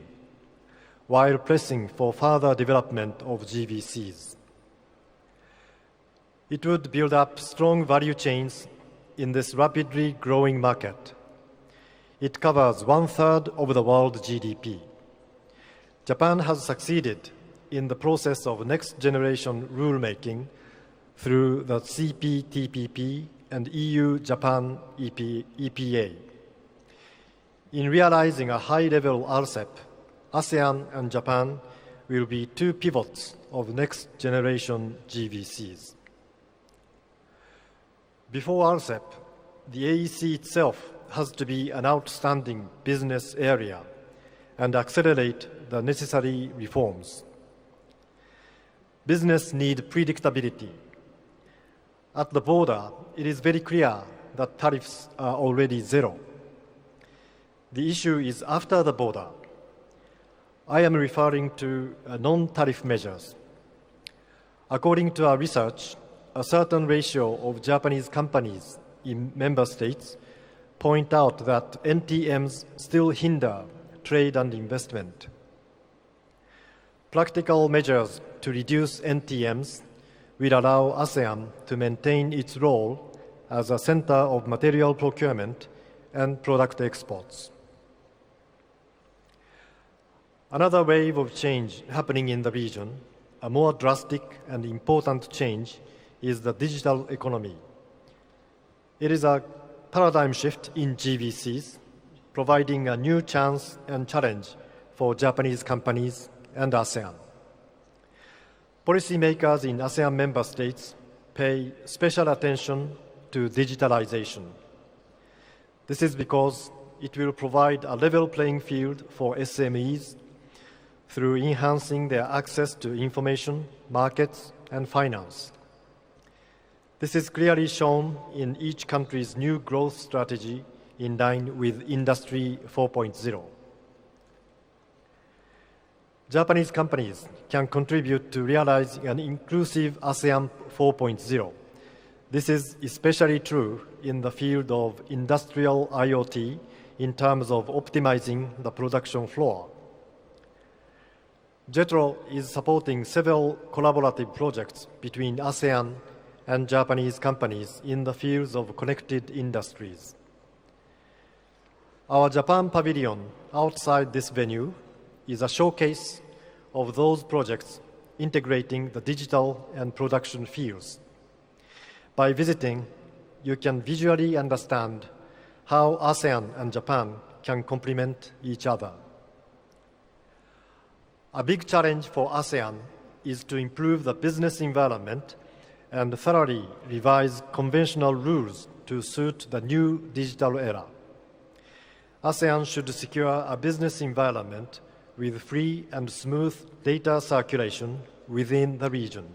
while pressing for further development of GVCs. It would build up strong value chains in this rapidly growing market. It covers 1/3 of the world GDP. Japan has succeeded in the process of next-generation rulemaking through the CPTPP and EU-Japan EPA. In realizing a high-level RCEP, ASEAN and Japan will be two pivots of next-generation GVCs. Before RCEP, the AEC itself has to be an outstanding business area and accelerate the necessary reforms. Business need predictability. At the border, it is very clear that tariffs are already zero. The issue is after the border. I am referring to non-tariff measures. According to our research, a certain ratio of Japanese companies in member states point out that NTMs still hinder trade and investment. Practical measures to reduce NTMs will allow ASEAN to maintain its role as a center of material procurement and product exports. Another wave of change happening in the region, a more drastic and important change, is the digital economy. It is a paradigm shift in GVCs, providing a new chance and challenge for Japanese companies and ASEAN. Policymakers in ASEAN member states pay special attention to digitalization. This is because it will provide a level playing field for SMEs through enhancing their access to information, markets, and finance. This is clearly shown in each country's new growth strategy in line with Industry 4.0. Japanese companies can contribute to realizing an inclusive ASEAN 4.0. This is especially true in the field of industrial IoT in terms of optimizing the production floor. JETRO is supporting several collaborative projects between ASEAN and Japanese companies in the fields of connected industries. Our Japan pavilion outside this venue is a showcase of those projects integrating the digital and production fields. By visiting, you can visually understand how ASEAN and Japan can complement each other. A big challenge for ASEAN is to improve the business environment and thoroughly revise conventional rules to suit the new digital era. ASEAN should secure a business environment with free and smooth data circulation within the region.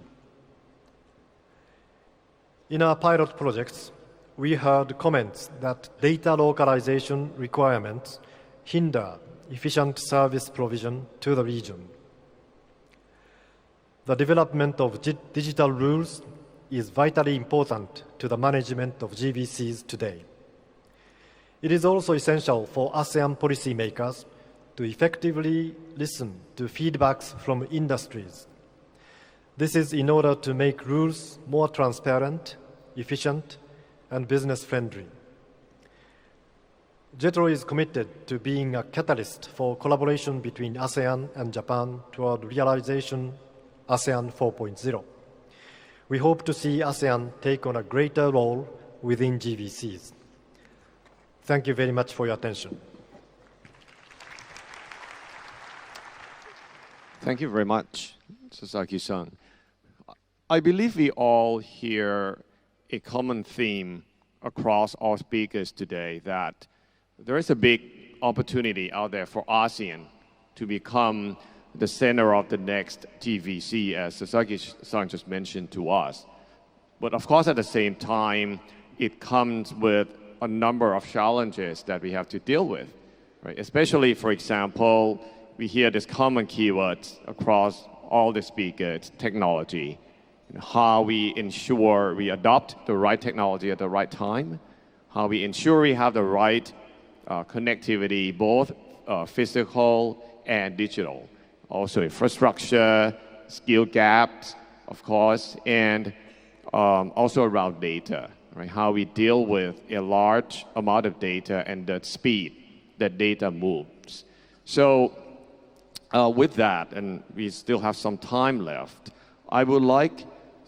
In our pilot projects, we heard comments that data localization requirements hinder efficient service provision to the region. The development of digital rules is vitally important to the management of GVCs today. It is also essential for ASEAN policymakers to effectively listen to feedbacks from industries. This is in order to make rules more transparent, efficient, and business-friendly. JETRO is committed to being a catalyst for collaboration between ASEAN and Japan toward realization ASEAN 4.0. We hope to see ASEAN take on a greater role within GVCs. Thank you very much for your attention. Thank you very much, Sasaki-san. I believe we all hear a common theme across all speakers today that there is a big opportunity out there for ASEAN to become the center of the next GVC, as Sasaki-san just mentioned to us. But of course, at the same time, it comes with a number of challenges that we have to deal with, right? Especially, for example, we hear this common keywords across all the speakers, technology, and how we ensure we adopt the right technology at the right time, how we ensure we have the right connectivity, both physical and digital. also infrastructure, skill gaps, of course, and also around data, right? How we deal with a large amount of data and the speed that data moves. So with that, and we still have some time left, I would like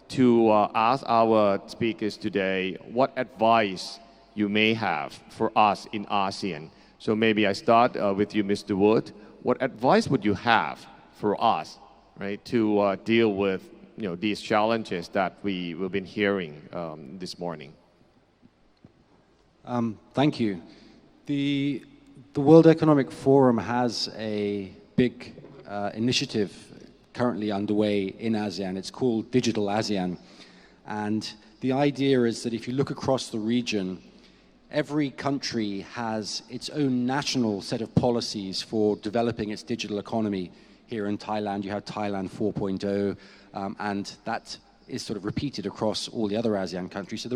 to ask our speakers today what advice you may have for us in ASEAN. So maybe I start with you, Mr. Wood. What advice would you have for us, right, to deal with these challenges that we've been hearing this morning? Thank you. The World Economic Forum has a big initiative currently underway in ASEAN. It's called Digital ASEAN. And the idea is that if you look across the region, every country has its own national set of policies for developing its digital economy. Here in Thailand, you have Thailand 4.0, and that is sort of repeated across all the other ASEAN countries. So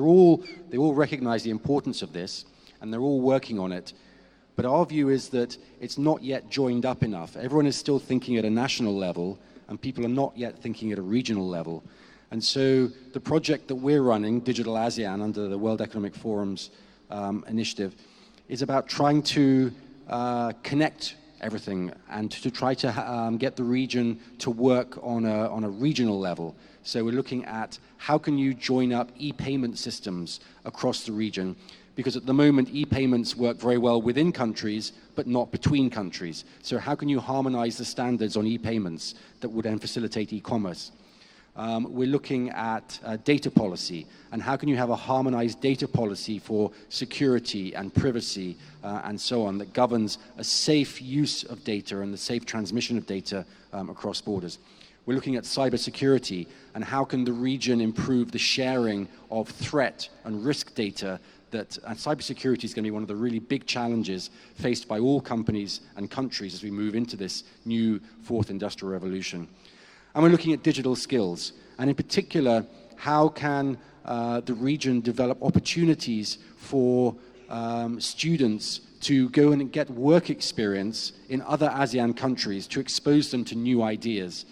they all recognize the importance of this, and they're all working on it. But our view is that it's not yet joined up enough. Everyone is still thinking at a national level, and people are not yet thinking at a regional level. And so the project that we're running, Digital ASEAN, under the World Economic Forum's initiative, is about trying to connect everything and to try to get the region to work on a regional level. So we're looking at how can you join up e-payment systems across the region, because at the moment e-payments work very well within countries but not between countries. So how can you harmonize the standards on e-payments that would then facilitate e-commerce? We're looking at data policy, and how can you have a harmonized data policy for security and privacy and so on that governs a safe use of data and the safe transmission of data across borders. We're looking at cybersecurity, and how can the region improve the sharing of threat and risk data and cybersecurity is going to be one of the really big challenges faced by all companies and countries as we move into this new fourth industrial revolution. And we're looking at digital skills, and in particular, how can the region develop opportunities for students to go and get work experience in other ASEAN countries to expose them to new ideas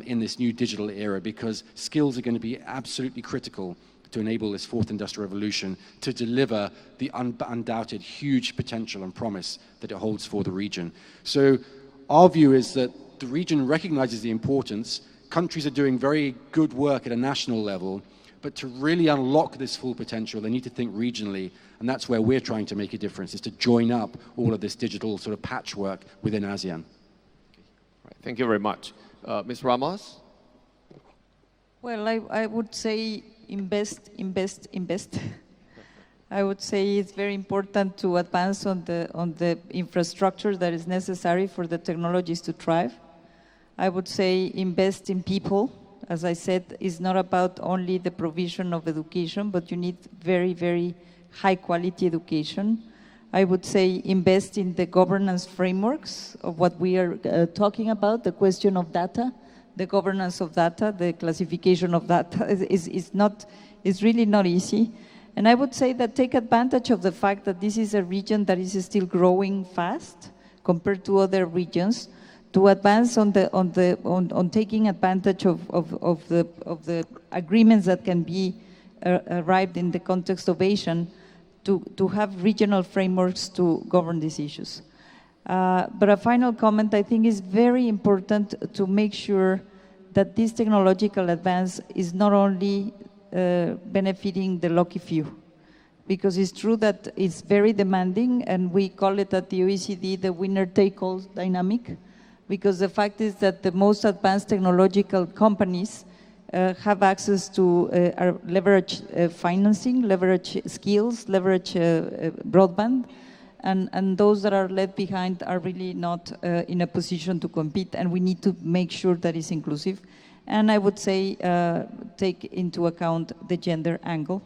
in this new digital era, because skills are going to be absolutely critical to enable this fourth industrial revolution to deliver the undoubted huge potential and promise that it holds for the region. So our view is that the region recognizes the importance. Countries are doing very good work at a national level, but to really unlock this full potential, they need to think regionally, and that's where we're trying to make a difference, is to join up all of this digital sort of patchwork within ASEAN. Right. Thank you very much. Ms. Ramos? Well, I would say invest. I would say it's very important to advance on the infrastructure that is necessary for the technologies to thrive. I would say invest in people. As I said, it's not about only the provision of education, but you need very, very high quality education. I would say invest in the governance frameworks of what we are talking about, the question of data, the governance of data, the classification of data is really not easy. And I would say that take advantage of the fact that this is a region that is still growing fast compared to other regions, to advance on taking advantage of the agreements that can be arrived in the context of ASEAN to have regional frameworks to govern these issues. But a final comment, I think is very important to make sure that this technological advance is not only benefiting the lucky few, because it's true that it's very demanding, and we call it at the OECD the winner-take-all dynamic, because the fact is that the most advanced technological companies have access to leverage financing, leverage skills, leverage broadband, and those that are left behind are really not in a position to compete, and we need to make sure that it's inclusive. And I would say take into account the gender angle.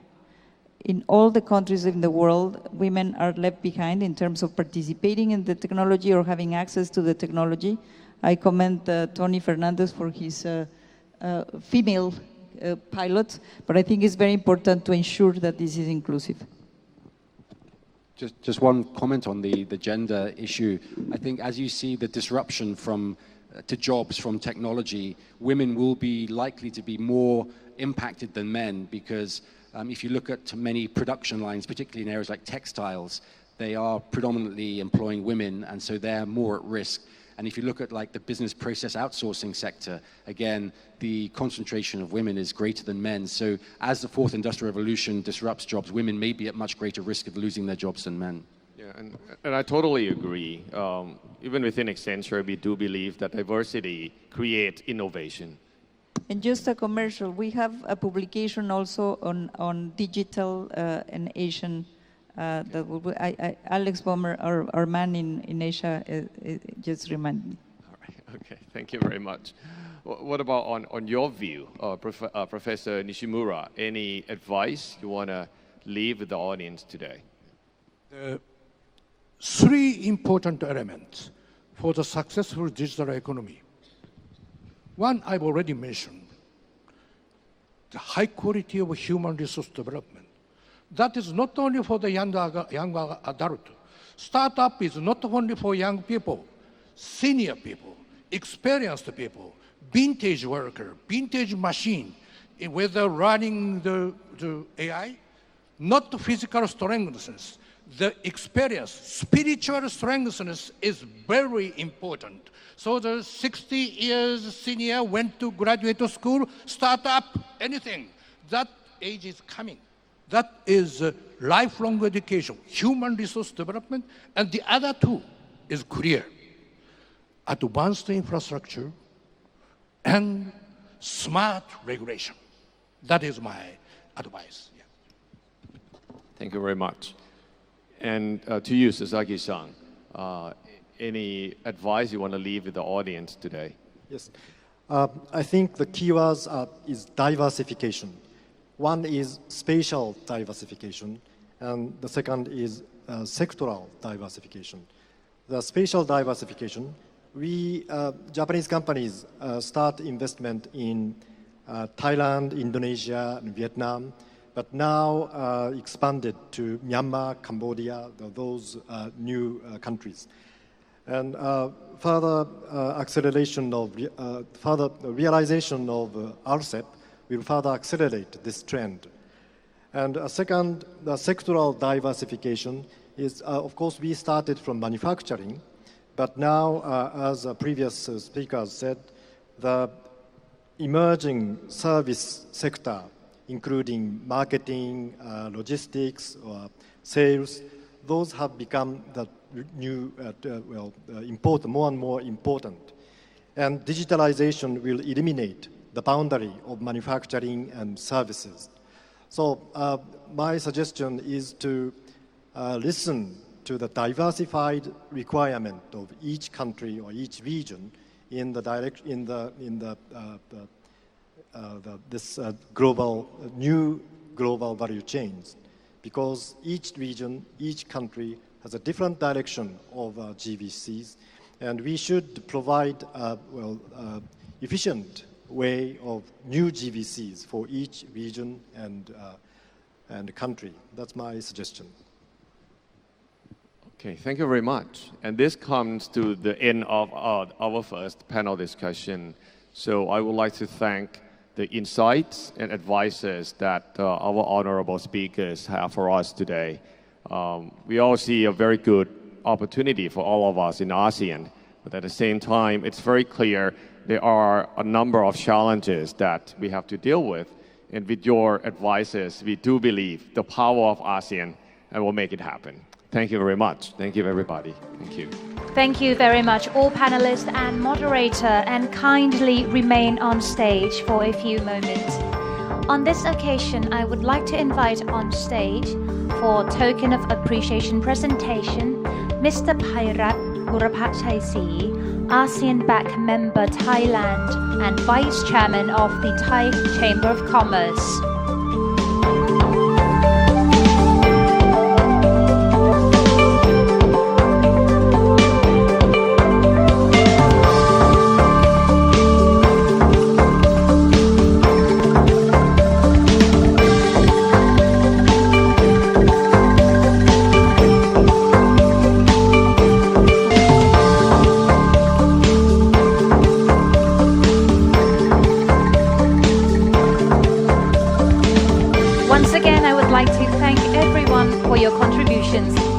In all the countries in the world, women are left behind in terms of participating in the technology or having access to the technology. I commend Tony Fernandez for his female pilot, but I think it's very important to ensure that this is inclusive. Just one comment on the gender issue. I think as you see the disruption from to jobs from technology, women will be likely to be more impacted than men, because if you look at many production lines, particularly in areas like textiles, they are predominantly employing women, and so they're more at risk. And if you look at like the business process outsourcing sector, again, the concentration of women is greater than men. So as the fourth industrial revolution disrupts jobs, women may be at much greater risk of losing their jobs than men. Yeah, and I totally agree. Even within Accenture, we do believe that diversity creates innovation. And just a commercial, we have a publication also on digital and Asian. That will be, Alex Bomer, our man in Asia, just reminded me. All right. Okay. Thank you very much. What about on your view, Professor Nishimura? Any advice you want to leave with the audience today? Three important elements for the successful digital economy. One I've already mentioned, the high quality of human resource development. That is not only for the young adult. Startup is not only for young people, senior people, experienced people, vintage worker, vintage machine, whether running the AI, not physical strengthness, the experience, spiritual strengthness is very important. So the 60 years senior went to graduate school, startup, anything. That age is coming. That is lifelong education, human resource development, and the other two is clear. Advanced infrastructure and smart regulation. That is my advice. Yeah. Thank you very much. And to you, Sasaki-san, any advice you want to leave with the audience today? Yes. I think the keywords is diversification. One is spatial diversification, and the second is sectoral diversification. The spatial diversification, we, Japanese companies, start investment in Thailand, Indonesia, and Vietnam, but now expanded to Myanmar, Cambodia, those new countries. And further acceleration of, further realization of RCEP will further accelerate this trend. And second, the sectoral diversification is, of course, we started from manufacturing, but now, as previous speakers said, the emerging service sector, including marketing, logistics, or sales, those have become the new, important, more and more important. And digitalization will eliminate the boundary of manufacturing and services. So my suggestion is to listen to the diversified requirement of each country or each region in the this new global value chains, because each region, each country has a different direction of GVCs, and we should provide efficient way of new GVCs for each region and country. That's my suggestion. Okay, thank you very much. And this comes to the end of our first panel discussion. So I would like to thank the insights and advices that our honorable speakers have for us today. We all see a very good opportunity for all of us in ASEAN, but at the same time, it's very clear there are a number of challenges that we have to deal with. And with your advices, we do believe the power of ASEAN and will make it happen. Thank you very much. Thank you, everybody. Thank you. Thank you very much, all panelists and moderator, and kindly remain on stage for a few moments. On this occasion, I would like to invite on stage for token of appreciation presentation, Mr. Phairat Burapachai, ASEAN-BAC member Thailand and Vice Chairman of the Thai Chamber of Commerce. like to thank everyone for your contributions.